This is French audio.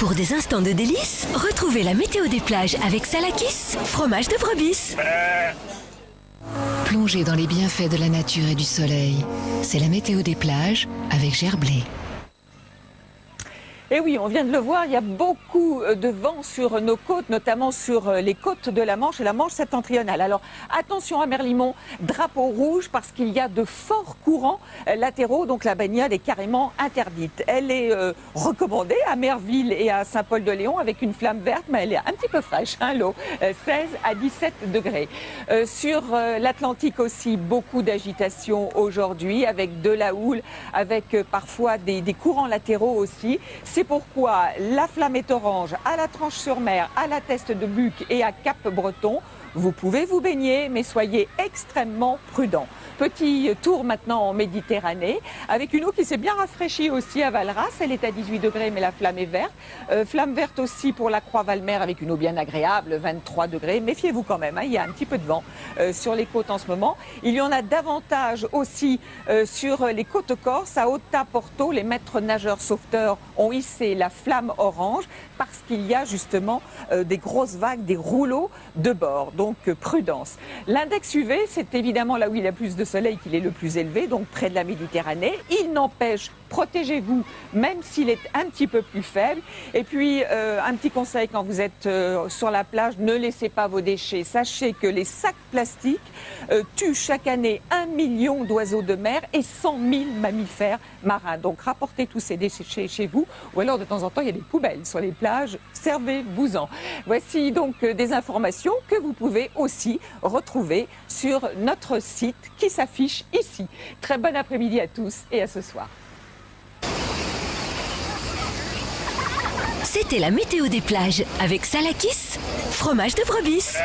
Pour des instants de délice, retrouvez la météo des plages avec Salakis, fromage de brebis. Plongez dans les bienfaits de la nature et du soleil. C'est la météo des plages avec Gerblé. Et oui, on vient de le voir, il y a beaucoup de vent sur nos côtes, notamment sur les côtes de la Manche et la Manche septentrionale. Alors attention à Merlimont, drapeau rouge parce qu'il y a de forts courants latéraux, donc la baignade est carrément interdite. Elle est recommandée à Merville et à Saint-Paul-de-Léon avec une flamme verte, mais elle est un petit peu fraîche, hein, l'eau, 16 à 17 degrés. Sur l'Atlantique aussi, beaucoup d'agitation aujourd'hui avec de la houle, avec parfois des courants latéraux aussi. C'est pourquoi la flamme est orange à la Tranche-sur-Mer, à la Teste de Buc et à Cap-Breton. Vous pouvez vous baigner, mais soyez extrêmement prudents. Petit tour maintenant en Méditerranée, avec une eau qui s'est bien rafraîchie aussi à Valras. Elle est à 18 degrés, mais la flamme est verte. Flamme verte aussi pour la Croix-Valmer, avec une eau bien agréable, 23 degrés. Méfiez-vous quand même, hein, il y a un petit peu de vent sur les côtes en ce moment. Il y en a davantage aussi sur les côtes corses. À Otta, Porto, les maîtres nageurs sauveteurs ont hissé la flamme orange parce qu'il y a justement des grosses vagues, des rouleaux de bord. Donc prudence. L'index UV, c'est évidemment là où il y a plus de soleil qu'il est le plus élevé, donc près de la Méditerranée. Il n'empêche, protégez-vous, même s'il est un petit peu plus faible. Et puis, un petit conseil, quand vous êtes sur la plage, ne laissez pas vos déchets. Sachez que les sacs plastiques tuent chaque année 1 million d'oiseaux de mer et 100 000 mammifères marins. Donc, rapportez tous ces déchets chez vous. Ou alors, de temps en temps, il y a des poubelles sur les plages. Servez-vous-en. Voici donc des informations que vous pouvez aussi retrouver sur notre site qui s'affiche ici. Très bon après-midi à tous et à ce soir. C'était la météo des plages avec Salakis, fromage de brebis.